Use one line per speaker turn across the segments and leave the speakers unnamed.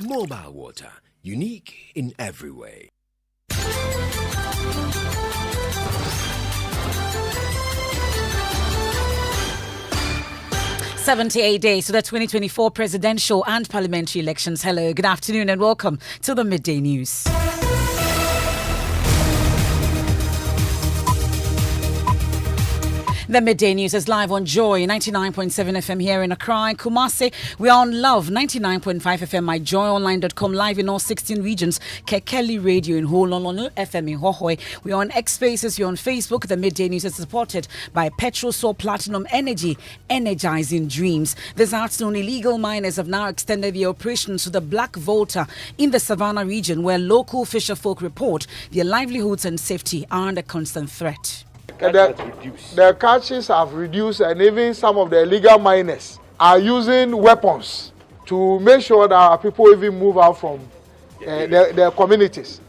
Mobile water, unique in every way.
78 days to the 2024 presidential and parliamentary elections. Hello, good afternoon and welcome to the Midday News. The Midday News is live on Joy 99.7 FM here in Accra and Kumasi. We are on Love 99.5 FM, myjoyonline.com, live in all 16 regions. Kekeli Radio in Hololonu FM in Hohoi. We are on X Spaces, you're on Facebook. The Midday News is supported by Petrosol Platinum Energy, energizing dreams. This afternoon, illegal miners have now extended the operations to the Black Volta in the Savannah region, where local fisherfolk report their livelihoods and safety are under constant threat.
The catches have reduced, and even some of the illegal miners are using weapons to make sure that our people even move out from their communities.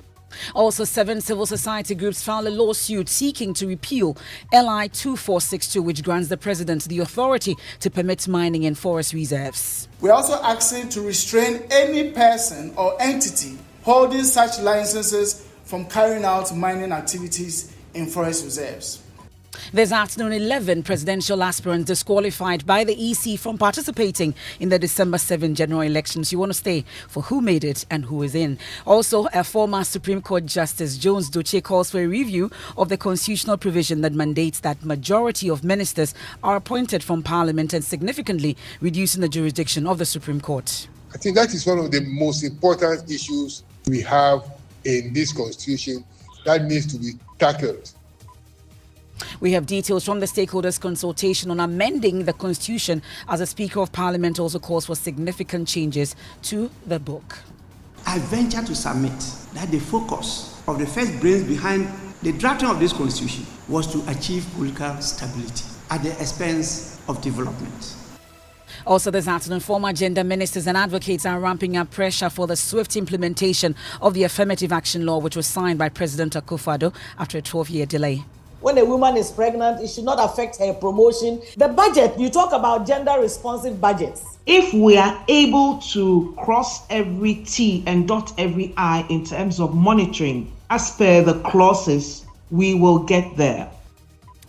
Also, 7 civil society groups filed a lawsuit seeking to repeal LI 2462, which grants the president the authority to permit mining in forest reserves.
We're also asking to restrain any person or entity holding such licenses from carrying out mining activities in forest reserves.
This afternoon, 11 presidential aspirants disqualified by the EC from participating in the December 7 general elections. You want to stay for who made it and who is in. Also, a former Supreme Court Justice Jones Doche calls for a review of the constitutional provision that mandates that majority of ministers are appointed from Parliament and significantly reducing the jurisdiction of the Supreme Court.
I think that is one of the most important issues we have in this constitution that needs to be tackled.
We have details from the stakeholders' consultation on amending the constitution, as the Speaker of Parliament also calls for significant changes to the book.
I venture to submit that the focus of the first brains behind the drafting of this constitution was to achieve political stability at the expense of development.
Also this afternoon, former gender ministers and advocates are ramping up pressure for the swift implementation of the affirmative action law, which was signed by President Akufo-Addo after a 12-year delay.
When a woman is pregnant, it should not affect her promotion. The budget, you talk about gender-responsive budgets.
If we are able to cross every T and dot every I in terms of monitoring, as per the clauses, we will get there.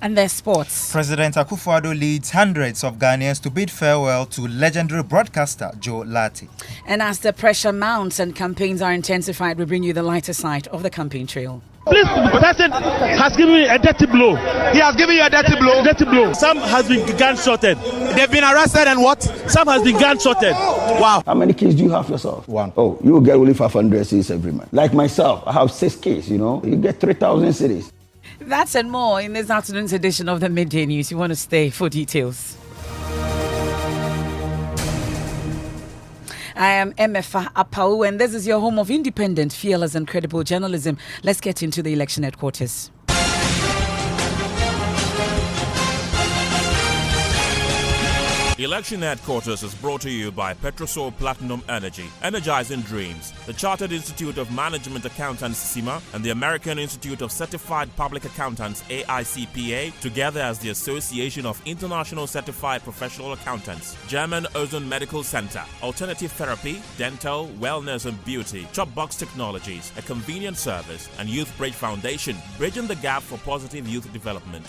And there's sports.
President Akufo-Addo leads hundreds of Ghanaians to bid farewell to legendary broadcaster Joe Lati.
And as the pressure mounts and campaigns are intensified, we bring you the lighter side of the campaign trail.
This person has given me a dirty blow.
He has given you a dirty blow?
Dirty blow. Some has been gunshotted.
They've been arrested and what?
Some has been gunshotted.
Wow.
How many kids do you have yourself?
1.
Oh, you will get only 500 cedis every month. Like myself, I have 6 kids, You get 3,000 cedis.
That's and more in this afternoon's edition of the Midday News. You want to stay for details. I am Emefa Apawu, and this is your home of independent, fearless and credible journalism. Let's get into the election headquarters.
Election Headquarters is brought to you by Petrosol Platinum Energy, energizing dreams, the Chartered Institute of Management Accountants (CIMA) and the American Institute of Certified Public Accountants (AICPA), together as the Association of International Certified Professional Accountants, German Ozone Medical Center, Alternative Therapy, Dental, Wellness and Beauty, Chopbox Technologies, a convenient service, and Youth Bridge Foundation, bridging the gap for positive youth development.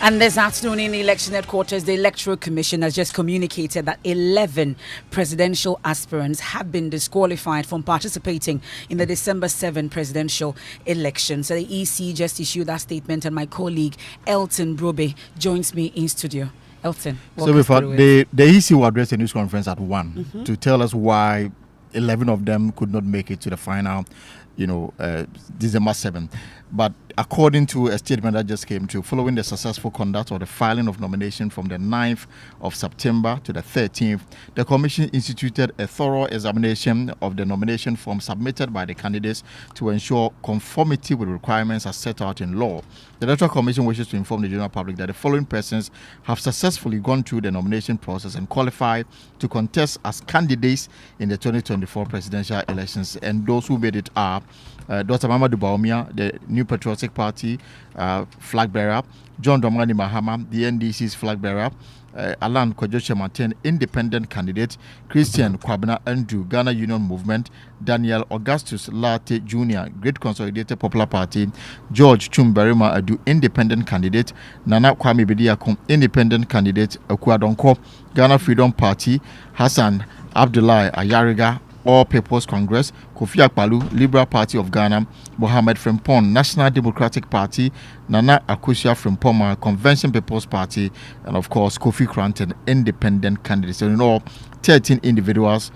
And this afternoon in the election headquarters, the Electoral Commission has just communicated that 11 presidential aspirants have been disqualified from participating in the December 7 presidential election. So the EC just issued that statement, and my colleague Elton Brobe joins me in studio. Elton,
so before the EC will address a news conference at 1 to tell us why 11 of them could not make it to the final, December 7. But according to a statement that just came through, following the successful conduct of the filing of nomination from the 9th of September to the 13th, the Commission instituted a thorough examination of the nomination form submitted by the candidates to ensure conformity with requirements as set out in law. The Electoral Commission wishes to inform the general public that the following persons have successfully gone through the nomination process and qualified to contest as candidates in the 2024 presidential elections. And those who made it are Dr. Mamadou Bawumia, the New Patriotic Party flag bearer, John Dramani Mahama, the NDC's flag bearer, Alan Kojoche Martin, independent candidate, Christian Kwabena Andrew, Ghana Union Movement, Daniel Augustus Latte Jr., Great Consolidated Popular Party, George Chumbarima Adu, independent candidate, Nana Kwame Bediakom, independent candidate, Akuadonko, Ghana Freedom Party, Hassan Abdullahi Ayariga, All People's Congress, Kofi Akpalu, Liberal Party of Ghana, Mohamed Frimpong, National Democratic Party, Nana Akosua Frimpong, Convention People's Party, and of course Kofi Cranton, independent candidates. So in all, 13 individuals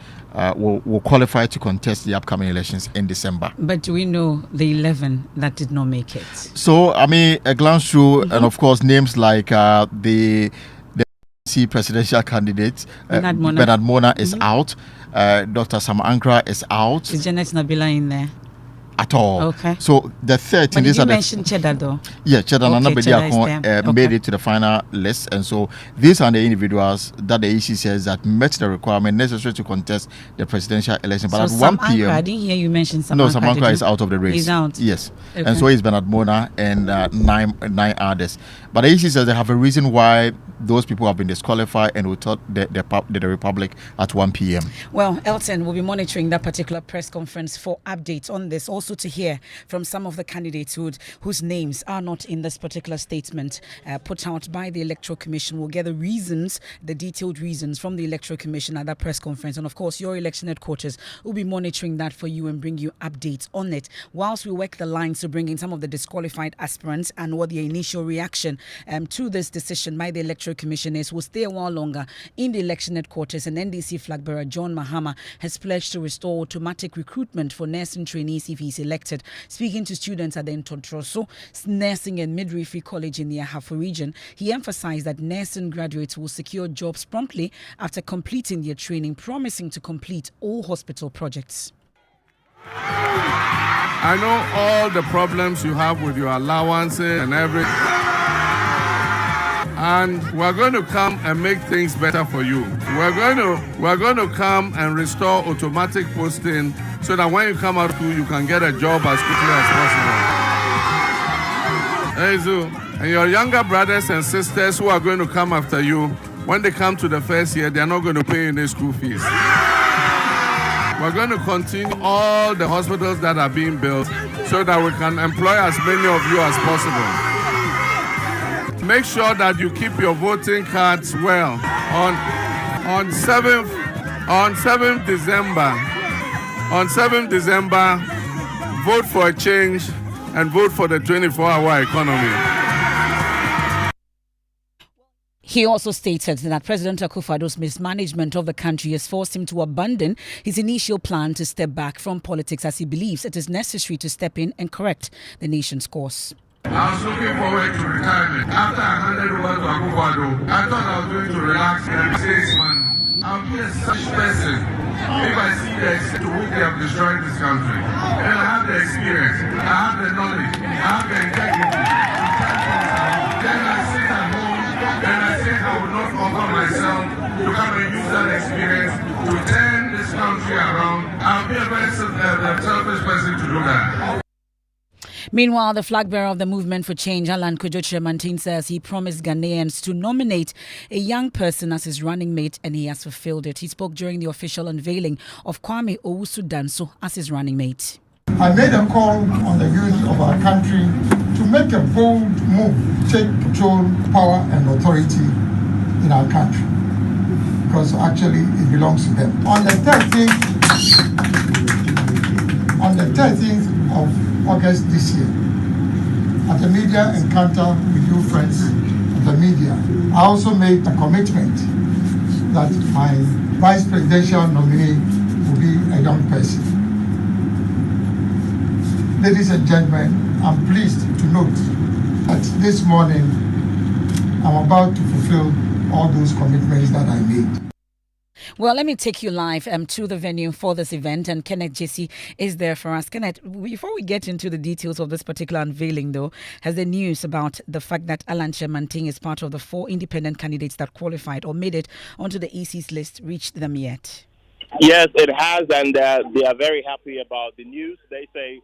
will qualify to contest the upcoming elections in December.
But we know the 11 that did not make it. So,
I mean, a glance through, and of course, names like the presidential candidate, Bernard Mona is out. Dr. Sam Ankra is out.
Is Janet Nabila in there?
At all.
Okay.
So the 13.
But you mentioned Cheddar though.
Yeah, Cheddar made it to the final list, and so these are the individuals that the EC says that met the requirement necessary to contest the presidential election. But
so
at 1 p.m.
I didn't hear you mention Sam Ankra.
No, Sam Ankra is out of the race.
He's out.
Yes,
okay.
And so is Bernard Mona and nine others. But the EC says they have a reason why those people have been disqualified and will taught the Republic at 1 p.m.
Well, Elton will be monitoring that particular press conference for updates on this. Also to hear from some of the candidates whose names are not in this particular statement put out by the Electoral Commission. We'll get the reasons, the detailed reasons from the Electoral Commission at that press conference. And of course, your election headquarters will be monitoring that for you and bring you updates on it. Whilst we work the lines to bring in some of the disqualified aspirants and what the initial reaction to this decision by the Electoral Commission is, we'll stay a while longer in the election headquarters. And NDC flag bearer John Mahama has pledged to restore automatic recruitment for nursing trainees if he's elected. Speaking to students at the Ntontroso Nursing and Midwifery College in the Ahafo region, he emphasized that nursing graduates will secure jobs promptly after completing their training, promising to complete all hospital projects.
I know all the problems you have with your allowances and everything. And we're going to come and make things better for you. We're going to come and restore automatic posting so that when you come out of school, you can get a job as quickly as possible. Hey, and your younger brothers and sisters who are going to come after you, when they come to the first year, they're not going to pay any school fees. We're going to continue all the hospitals that are being built so that we can employ as many of you as possible. Make sure that you keep your voting cards well. On 7th December, vote for a change and vote for the 24-hour economy.
He also stated that President Akufo-Addo's mismanagement of the country has forced him to abandon his initial plan to step back from politics, as he believes it is necessary to step in and correct the nation's course.
I was looking forward to retirement. After I handed over to Akufo-Addo, I thought I was going to relax and say, man, I'll be a such person if I see the extent to which they have destroyed this country. And I have the experience, I have the knowledge, I have the integrity. Then I sit at home and I say I will not offer myself to come and use that experience to turn this country around. I'll be a very selfish person to do that.
Meanwhile, the flag bearer of the Movement for Change, Alan Kojoche Martin, says he promised Ghanaians to nominate a young person as his running mate, and he has fulfilled it. He spoke during the official unveiling of Kwame Owusu-Danso as his running mate.
I made a call on the youth of our country to make a bold move, take control, power and authority in our country, because actually it belongs to them. On the 13th of August this year, at a media encounter with you friends of the media, I also made a commitment that my vice presidential nominee will be a young person. Ladies and gentlemen, I'm pleased to note that this morning I'm about to fulfill all those commitments that I made.
Well, let me take you live to the venue for this event, and Kenneth Jesse is there for us. Kenneth, before we get into the details of this particular unveiling, though, has the news about the fact that Alan Chemanting is part of the 4 independent candidates that qualified or made it onto the EC's list reached them yet?
Yes, it has, and they are very happy about the news. They say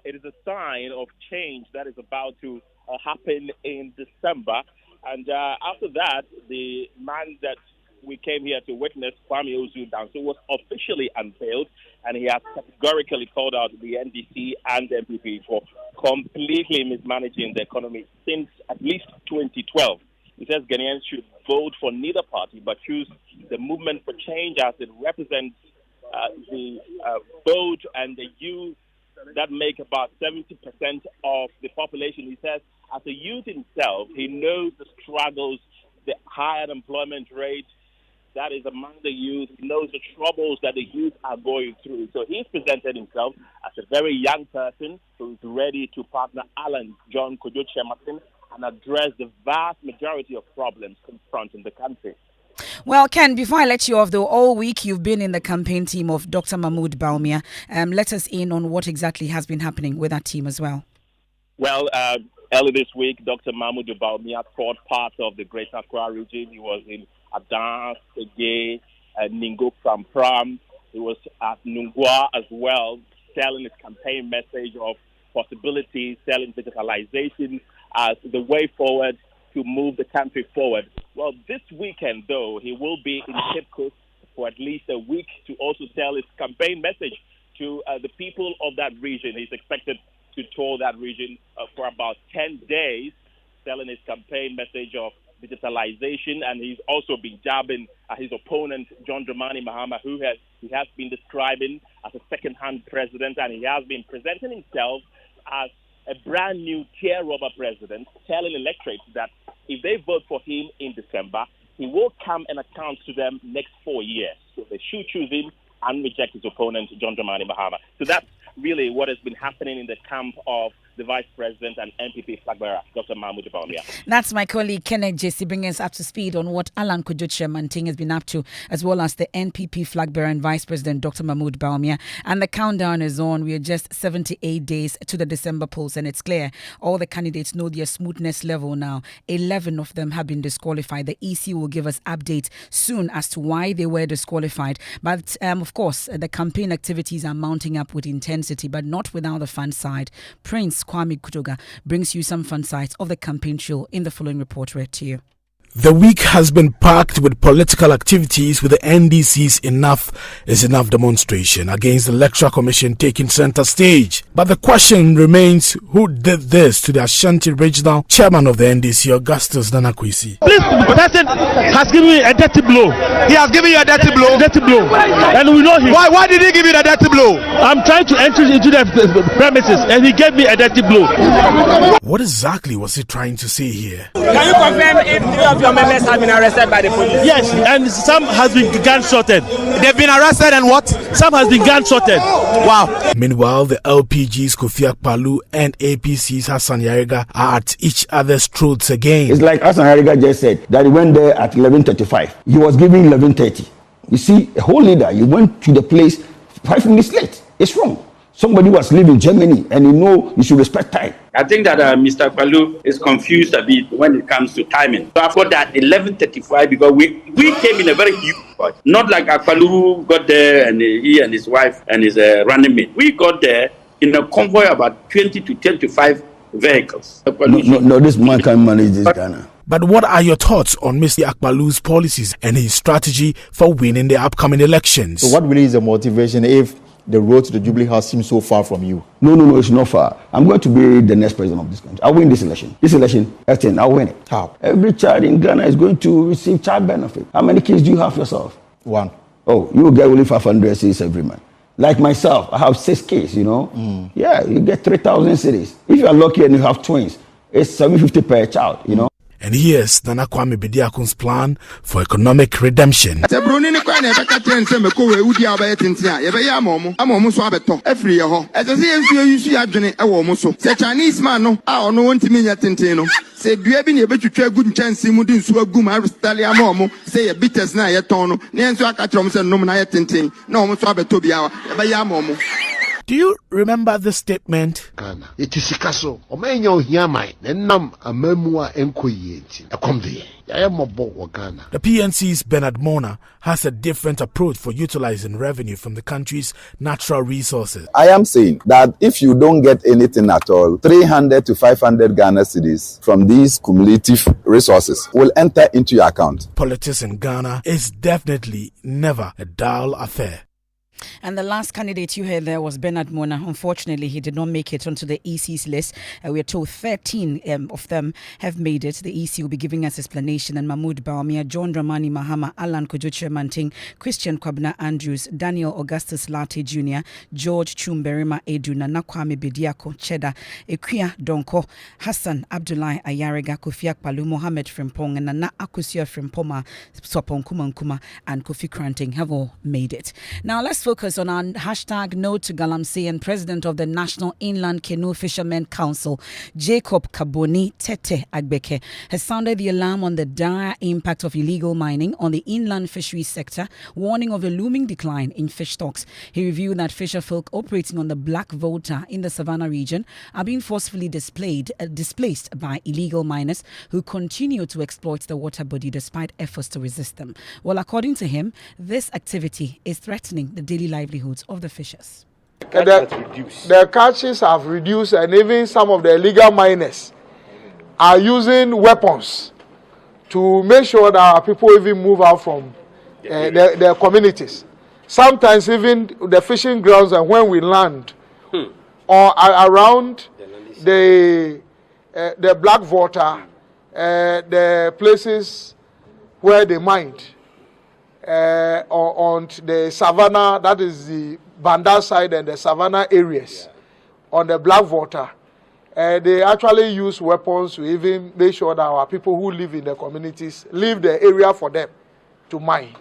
it is a sign of change that is about to happen in December. And after that, the man that we came here to witness, Kwame Ozu-Danso, was officially unveiled, and he has categorically called out the NDC and the MPP for completely mismanaging the economy since at least 2012. He says Ghanaians should vote for neither party, but choose the movement for change as it represents the vote and the youth that make about 70% of the population. He says, as a youth himself, he knows the struggles, the high unemployment rate that is among the youth. He knows the troubles that the youth are going through. So he's presented himself as a very young person who is ready to partner Alan John Kojo Chematin and address the vast majority of problems confronting the country.
Well, Ken, before I let you off, though, all week you've been in the campaign team of Dr. Mahmoud Bawumia. Let us in on what exactly has been happening with that team as well.
Well, early this week, Dr. Mahmoud Bawumia toured part of the Greater Accra region. He was in Adan, Sege, Ningo Pram. He was at Nungwa as well, selling his campaign message of possibilities, selling digitalization as the way forward to move the country forward. Well, this weekend, though, he will be in Cape Coast for at least a week to also tell his campaign message to the people of that region. He's expected to tour that region for about 10 days, telling his campaign message of digitalization, and he's also been jabbing his opponent, John Dramani Mahama, who he has been describing as a second-hand president, and he has been presenting himself as a brand new tear rubber president, telling electorates that if they vote for him in December, he will come and account to them next 4 years. So they should choose him and reject his opponent, John Dramani Mahama. So that's really what has been happening in the camp of the Vice President and NPP flag bearer, Dr. Mahmoud Bawumia.
That's my colleague Kenneth Jesse bringing us up to speed on what Alan Kojo Chematin has been up to, as well as the NPP flag bearer and Vice President Dr. Mahmoud Bawumia. And the countdown is on. We are just 78 days to the December polls, and it's clear all the candidates know their smoothness level now. 11 of them have been disqualified. The EC will give us updates soon as to why they were disqualified. But of course, the campaign activities are mounting up with intensity, but not without the fun side. Prince Kwame Kutoga brings you some fun sides of the campaign trail in the following report read to you.
The week has been packed with political activities, with the NDC's Enough is Enough demonstration against the Electoral Commission taking center stage. But the question remains, who did this to the Ashanti Regional Chairman of the NDC, Augustus Nanakwesi?
This person has given me a dirty blow.
He has given you a dirty blow?
Dirty blow. And we know him.
Why did he give you the dirty blow?
I'm trying to enter into the premises and he gave me a dirty blow.
What exactly was he trying to say here?
Can you confirm if three of your members have been arrested by the police?
Yes, and some has been gunshotted.
They've been arrested and what?
Some has been gunshotted.
Wow.
Meanwhile, the LPG's Kofi Apawu and APC's Hassan Yariga are at each other's throats again.
It's like Hassan Yariga just said that he went there at 11:35. He was giving 11:30. You see, a whole leader, you went to the place 5 minutes late. It's wrong. Somebody was living in Germany and you should respect time.
I think that Mr. Apawu is confused a bit when it comes to timing. So I've got that 11:35 because we came in a very huge bunch. Not like Apawu got there and he and his wife and his running mate. We got there in a convoy about 20 to 25 vehicles.
No, this man can manage this Ghana.
But what are your thoughts on Mr. Akpalu's policies and his strategy for winning the upcoming elections?
So what really is the motivation if the road to the Jubilee House seems so far from you?
No, it's not far. I'm going to be the next president of this country. I'll win this election. I'll win it.
How?
Every child in Ghana is going to receive child benefit. How many kids do you have yourself?
1.
Oh, you will get only 500 cedis every month. Like myself, I have 6 kids, Yeah, you get 3,000 cedis. If you are lucky and you have twins, it's 750 per child,
And here's Nana Kwame Bediakun's plan for economic redemption. Do you remember the statement?
Ghana. It is Sikaso. Omenyo Hiamai. Nenam Amemua Enkoyeti.
The PNC's Bernard Mona has a different approach for utilizing revenue from the country's natural resources.
I am saying that if you don't get anything at all, 300 to 500 Ghana cedis from these cumulative resources will enter into your account.
Politics in Ghana is definitely never a dull affair.
And the last candidate you heard there was Bernard Mona. Unfortunately, he did not make it onto the EC's list. We are told 13 of them have made it. The EC will be giving us explanation. And Mahmoud Baumia, John Dramani Mahama, Alan Kojoche Manting, Christian Kwabena Andrews, Daniel Augustus Latte Jr., George Chumberima Edu, Nana Kwame Bediako Cheda, Ekuya Donko, Hassan Abdullahi Ayarega, Kofi Akpalu, Mohammed Frimpong, and Nana Akusua Frimpoma, Sopon Kumankuma, and Kofi Kranting have all made it. Now let's focus on our hashtag No to Galamsey. And President of the National Inland Canoe Fishermen Council, Jacob Kaboni Tete Agbeke, has sounded the alarm on the dire impact of illegal mining on the inland fisheries sector, warning of a looming decline in fish stocks. He revealed that fisherfolk operating on the Black Volta in the Savannah region are being forcefully displaced by illegal miners who continue to exploit the water body despite efforts to resist them. Well, according to him, this activity is threatening the daily livelihoods of the fishers.
The catches have reduced, and even some of the illegal miners are using weapons to make sure that our people even move out from their communities. Sometimes even the fishing grounds, and when we land or around the Black Water, the places where they mined, on the Savannah, that is the Banda side and the Savannah areas, on the Black Water, they actually use weapons to even make sure that our people who live in the communities leave the area for them to mine.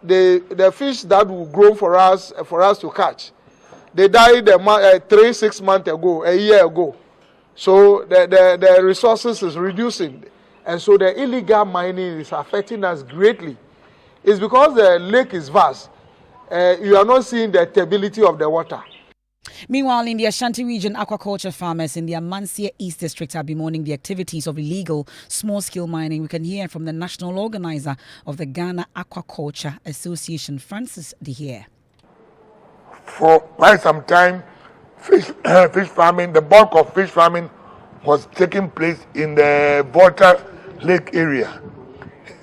The fish that will grow for us to catch, they died 3-6 months ago, a year ago. So the resources is reducing, and so the illegal mining is affecting us greatly. It's because the lake is vast. You are not seeing the stability of the water.
Meanwhile, in the Ashanti region, aquaculture farmers in the Amansia East District are bemoaning the activities of illegal small-scale mining. We can hear from the national organizer of the Ghana Aquaculture Association, Francis Dehere.
For quite some time, fish farming, the bulk of fish farming was taking place in the Volta Lake area.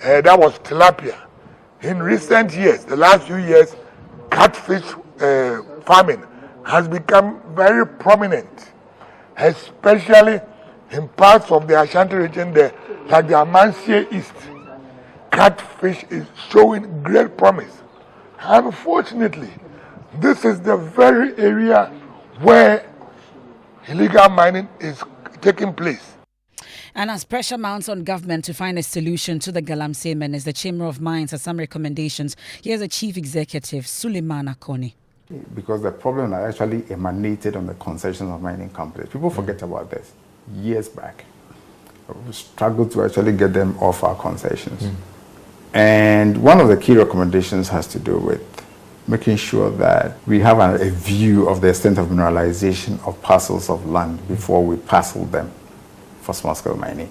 That was tilapia. In recent years, the last few years, catfish farming has become very prominent, especially in parts of the Ashanti region, like the Amansie East. Catfish is showing great promise. Unfortunately, this is the very area where illegal mining is taking place.
And as pressure mounts on government to find a solution to the Galamsey menace, the Chamber of Mines has some recommendations. Here's the Chief Executive, Suleiman Akoni.
Because the problem actually emanated on the concessions of mining companies. People forget about this. Years back, we struggled to actually get them off our concessions. And one of the key recommendations has to do with making sure that we have a view of the extent of mineralization of parcels of land before we parcel them for small-scale mining.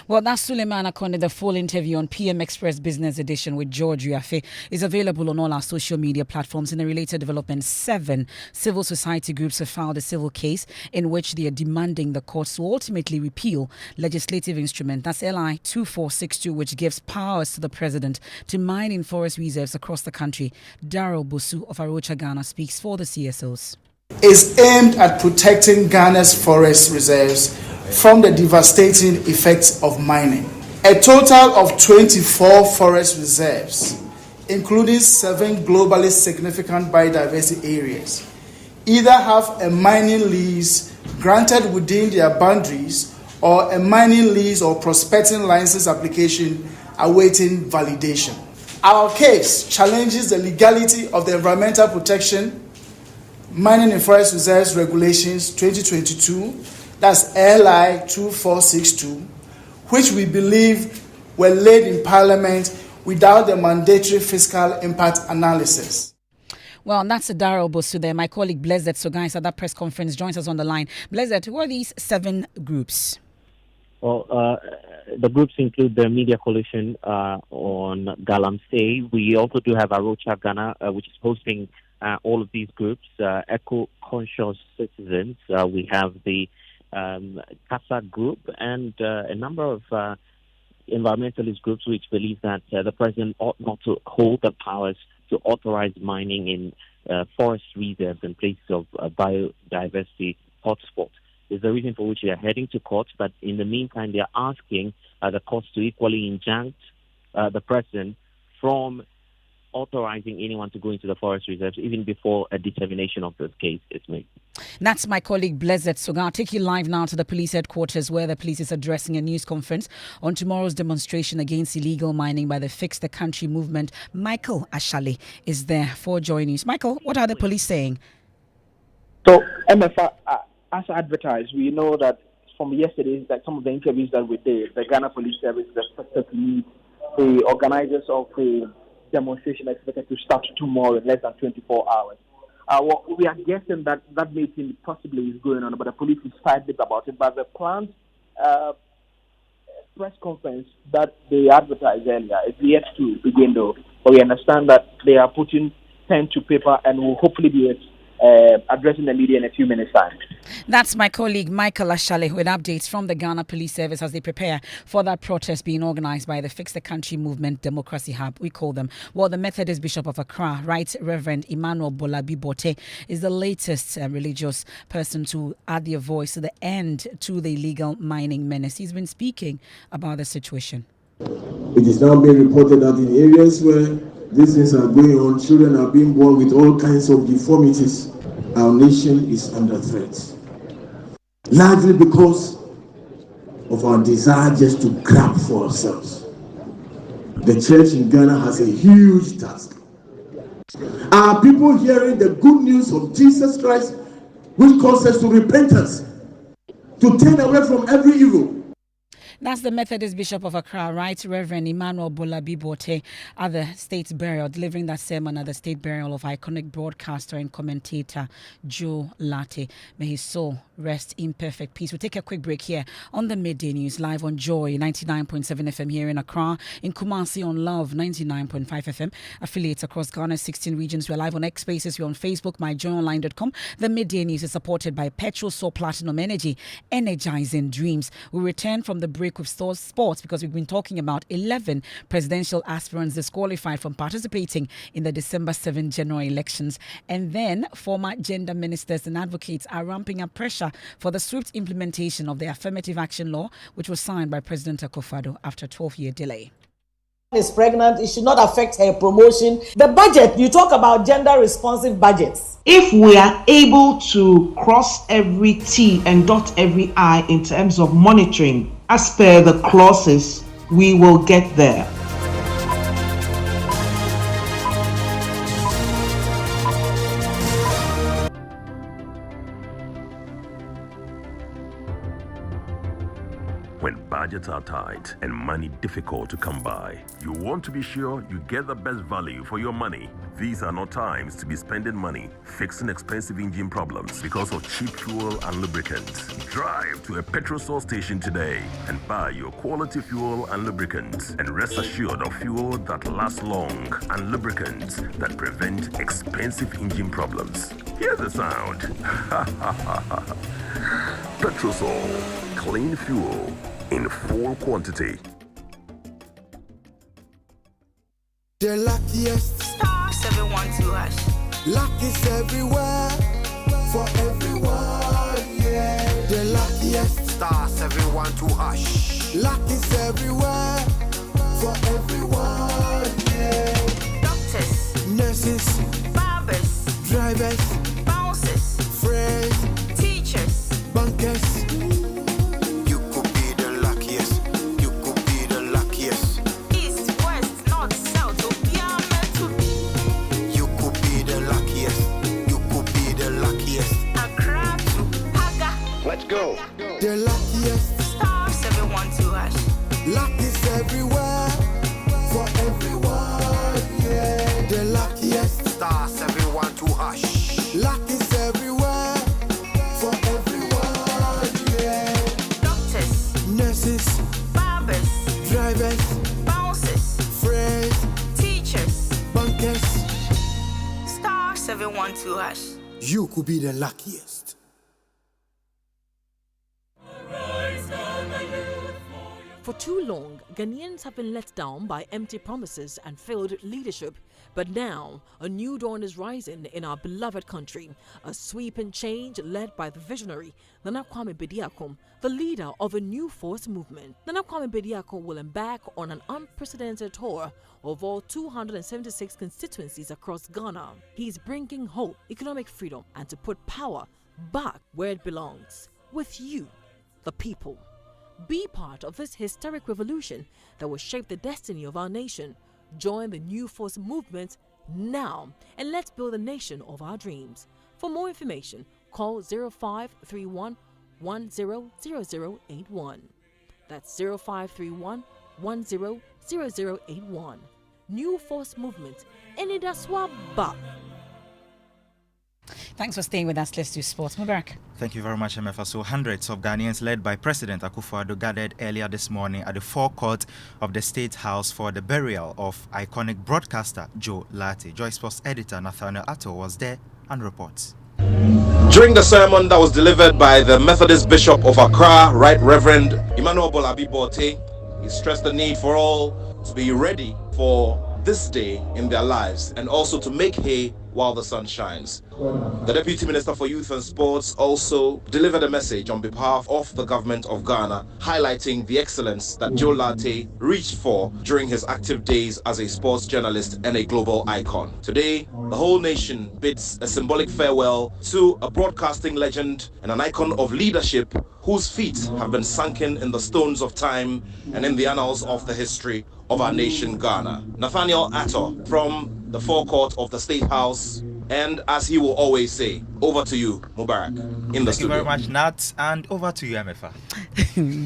Well, that's Suleiman Akone. The full interview on PM Express Business Edition with George Uafe is available on all our social media platforms. In a related development, 7 civil society groups have filed a civil case in which they are demanding the courts to ultimately repeal legislative instrument, that's LI 2462, which gives powers to the president to mine in forest reserves across the country. Daryl Bosu of Arocha, Ghana, speaks for the CSOs.
Is aimed at protecting Ghana's forest reserves from the devastating effects of mining. A total of 24 forest reserves, including 7 globally significant biodiversity areas, either have a mining lease granted within their boundaries or a mining lease or prospecting license application awaiting validation. Our case challenges the legality of the Environmental Protection Mining in Forest Reserves Regulations 2022, that's LI 2462, which we believe were laid in Parliament without the mandatory fiscal impact analysis.
Well, that's a Daryl Bosu there. My colleague Blessed Soga at that press conference joins us on the line. Blessed, who are these 7 groups?
Well, the groups include the Media Coalition on Galamsey. We also do have Arocha Ghana, which is hosting all of these groups. Eco-conscious citizens. We have the CASA group and a number of environmentalist groups which believe that the president ought not to hold the powers to authorize mining in forest reserves and places of biodiversity hotspots. Is the reason for which they are heading to court, but in the meantime, they are asking the courts to equally injunct the president from authorizing anyone to go into the forest reserves even before a determination of this case is made.
That's my colleague Blessed Soga. I'll take you live now to the police headquarters where the police is addressing a news conference on tomorrow's demonstration against illegal mining by the Fix the Country movement. Michael Ashale is there for Joy News. Michael, what are the police saying?
So, Emefa, as advertised, we know that from yesterday, that some of the interviews that we did, the Ghana Police Service is expected to meet the organizers of the demonstration expected to start tomorrow in less than 24 hours. Well, we are guessing that meeting possibly is going on, but the police is silent about it. But the planned press conference that they advertised earlier is yet to begin, though. But we understand that they are putting pen to paper and will hopefully be addressing the media in a few minutes' time.
That's my colleague Michael Ashale with updates from the Ghana Police Service as they prepare for that protest being organized by the Fix the Country Movement Democracy Hub, we call them. Well, the Methodist Bishop of Accra, Right Reverend Emmanuel Bolabi Bote, is the latest religious person to add their voice to the end to the illegal mining menace. He's been speaking about the situation.
It is now being reported that in areas where these things are going on, children are being born with all kinds of deformities. Our nation is under threat. Largely because of our desire just to grab for ourselves. The church in Ghana has a huge task. Are people hearing the good news of Jesus Christ, which calls us to repentance, to turn away from every evil?
That's the Methodist Bishop of Accra, Right Reverend Emmanuel Bolabi Bote, at the state burial, delivering that sermon at the state burial of iconic broadcaster and commentator Joe Latte. May his soul rest in perfect peace. We'll take a quick break here on the Midday News, live on Joy 99.7 FM here in Accra, in Kumasi on Love 99.5 FM, affiliates across Ghana's 16 regions. We're live on X Spaces, we're on Facebook, myjoyonline.com. The Midday News is supported by Petrosol Platinum Energy, energizing dreams. We return from the break with sports because we've been talking about 11 presidential aspirants disqualified from participating in the December 7 general elections. And then former gender ministers and advocates are ramping up pressure for the swift implementation of the affirmative action law, which was signed by President Akufo-Addo after a 12-year delay.
Is pregnant, it should not affect her promotion. The budget, you talk about gender responsive budgets.
If we are able to cross every T and dot every I in terms of monitoring, as per the clauses, we will get there.
When budgets are tight and money difficult to come by, you want to be sure you get the best value for your money. These are not times to be spending money fixing expensive engine problems because of cheap fuel and lubricants. Drive to a Petrosol station today and buy your quality fuel and lubricants, and rest assured of fuel that lasts long and lubricants that prevent expensive engine problems. Hear the sound. Petrosol, clean fuel in full quantity.
The luckiest star 712 hash. Luck is everywhere for everyone. Yeah. The luckiest star 712 hash. Luck is everywhere for everyone. Yeah. Doctors, nurses, barbers, drivers, bouncers, friends, teachers, bankers. Go. The luckiest star 712 hash. Luck is everywhere for everyone. Yeah. The luckiest star 712 guess.
Star 712 hash.
You could be the luckiest.
For too long, Ghanaians have been let down by empty promises and failed leadership. But now, a new dawn is rising in our beloved country. A sweeping change led by the visionary Nana Kwame Bediako, the leader of a new force movement. Nana Kwame Bediako will embark on an unprecedented tour of all 276 constituencies across Ghana. He's bringing hope, economic freedom, and to put power back where it belongs, with you, the people. Be part of this historic revolution that will shape the destiny of our nation. Join the New Force movement now and let's build a nation of our dreams. For more information, call 0531 100081. That's 0531 100081. New Force movement. Enidaswa Ba.
Thanks for staying with us. Let's do sports. Mubarak.
Thank you very much, Emefa. So hundreds of Ghanaians led by President Akufo-Addo gathered earlier this morning at the forecourt of the State House for the burial of iconic broadcaster Joe Latte. Joy Sports editor Nathaniel Atto was there and reports.
During the sermon that was delivered by the Methodist Bishop of Accra, Right Reverend Emmanuel Bolabi Bote, he stressed the need for all to be ready for this day in their lives and also to make hay while the sun shines. The Deputy Minister for Youth and Sports also delivered a message on behalf of the government of Ghana, highlighting the excellence that Joe Latte reached for during his active days as a sports journalist and a global icon. Today, the whole nation bids a symbolic farewell to a broadcasting legend and an icon of leadership whose feet have been sunken in the stones of time and in the annals of the history of our nation, Ghana. Nathaniel Atto from the forecourt of the State House, and as he will always say, over to you, Mubarak, in the studio.
Thank you very much, Nat, and over to you, Emefa.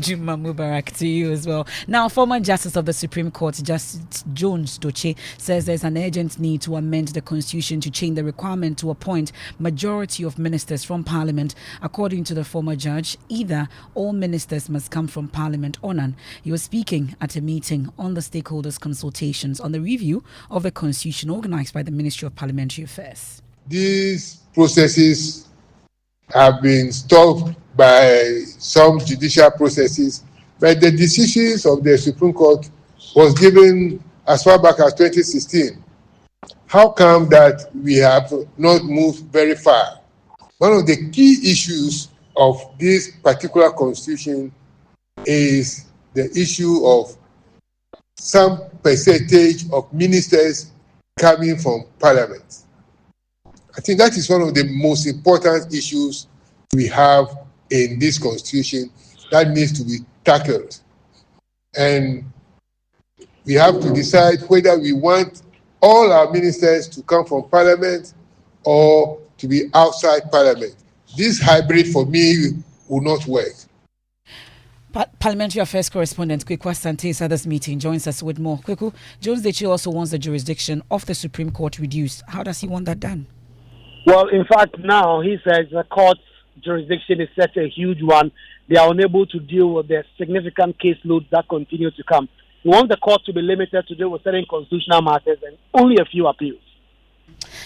Juma Mubarak to you as well. Now, former Justice of the Supreme Court, Justice Jones Doche, says there's an urgent need to amend the Constitution to change the requirement to appoint majority of ministers from Parliament. According to the former judge, either all ministers must come from Parliament or none. He was speaking at a meeting on the stakeholders' consultations on the review of the Constitution organized by the Ministry of Parliamentary Affairs.
These processes have been stopped by some judicial processes, but the decisions of the Supreme Court was given as far back as 2016. How come that we have not moved very far? One of the key issues of this particular constitution is the issue of some percentage of ministers coming from Parliament. I think that is one of the most important issues we have in this constitution that needs to be tackled. And we have to decide whether we want all our ministers to come from Parliament or to be outside Parliament. This hybrid for me will not work.
Parliamentary Affairs correspondent Kweku Asante at this meeting joins us with more. Kweku, Jones Dechi also wants the jurisdiction of the Supreme Court reduced. How does he want that done?
Well, in fact, now he says the court's jurisdiction is such a huge one. They are unable to deal with the significant caseloads that continue to come. He wants the court to be limited to deal with certain constitutional matters and only a few appeals.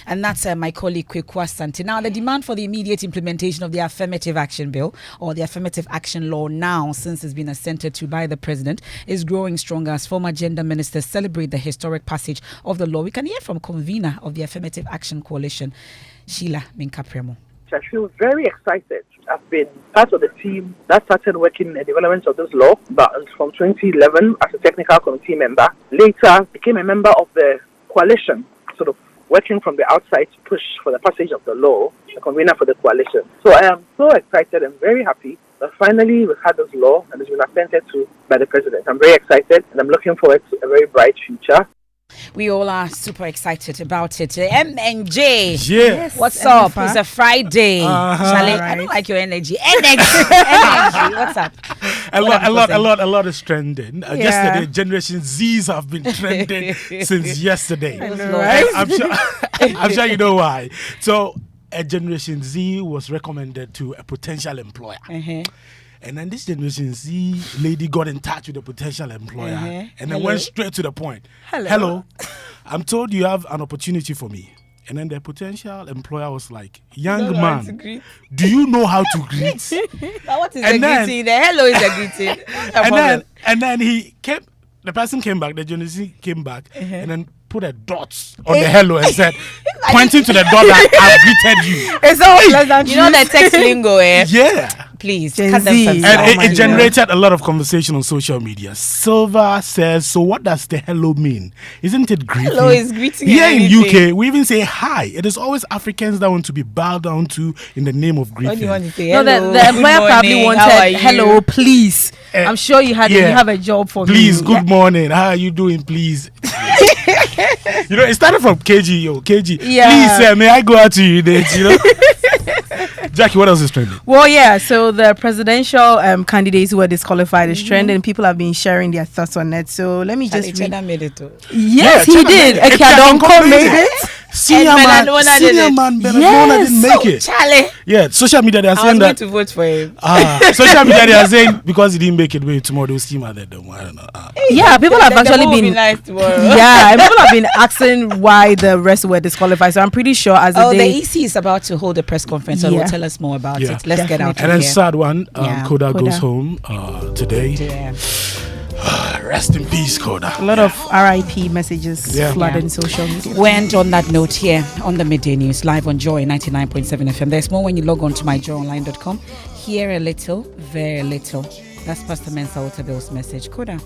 And that's my colleague Kweku Asante. Now, the demand for the immediate implementation of the Affirmative Action Bill or the Affirmative Action Law now, since it's been assented to by the President, is growing stronger as former gender ministers celebrate the historic passage of the law. We can hear from convener of the Affirmative Action Coalition, Sheila Minkapremo.
I feel very excited. I've been part of the team that started working in the development of this law, but from 2011 as a technical committee member. Later, became a member of the coalition, sort of working from the outside to push for the passage of the law, the convener for the coalition. So I am so excited and very happy that finally we've had this law and it's been assented to by the President. I'm very excited and I'm looking forward to a very bright future.
We all are super excited about it. MNJ.
Yes.
What's up? It's a Friday. Charlie, I don't like your energy. Energy. What's up?
A lot is trending. Yesterday, Generation Zs have been trending since yesterday.
I know, right?
I'm sure you know why. So, a Generation Z was recommended to a potential employer. And then this generation Z lady got in touch with the potential employer and then went straight to the point. Hello. I'm told you have an opportunity for me. And then the potential employer was like, young man, do you know how to greet?
But what is the greeting? The hello is the greeting.
And then the person came back, the journalist came back, and then put a dot on the hello and said, pointing to the dot that I've greeted you.
It's always pleasant. You know the text lingo,
Yeah.
Please,
and it generated a lot of conversation on social media. Silva says, so what does the hello mean? Isn't it greeting?
Hello is greeting.
Here in UK, we even say hi. It is always Africans that want to be bowed down to in the name of greeting.
What do you want to say?
No, the employer probably wanted hello, please. I'm sure you have a job for me.
Please, good morning. How are you doing, please? You know, it started from KG. Please, may I go out to you date, you know? Jackie, what else is trending?
Well, yeah, so the presidential candidates who were disqualified is trending. People have been sharing their thoughts on it. So let me just read.
Made it too.
Yes, he did. Ekadonko made it.
Senior man didn't make it.
Charlie.
Yeah, social media they are saying that.
I was going to vote for him.
Social media they are saying because he didn't make it, maybe tomorrow they'll see him at the dome. I don't know.
Yeah, people have actually been.
Nice
yeah, people have been asking why the rest were disqualified. So I'm pretty sure as a day.
The EC is about to hold a press conference, so will tell us more about it. Let's get out.
And then sad one, Koda goes home today.
Yeah.
Rest in peace, Koda.
A lot of RIP messages flooding social media.
Went on that note here on the Midday News, live on Joy 99.7 FM. There's more when you log on to myjoyonline.com. Hear a little, very little. That's Pastor Mensa Otabel's message. Koda.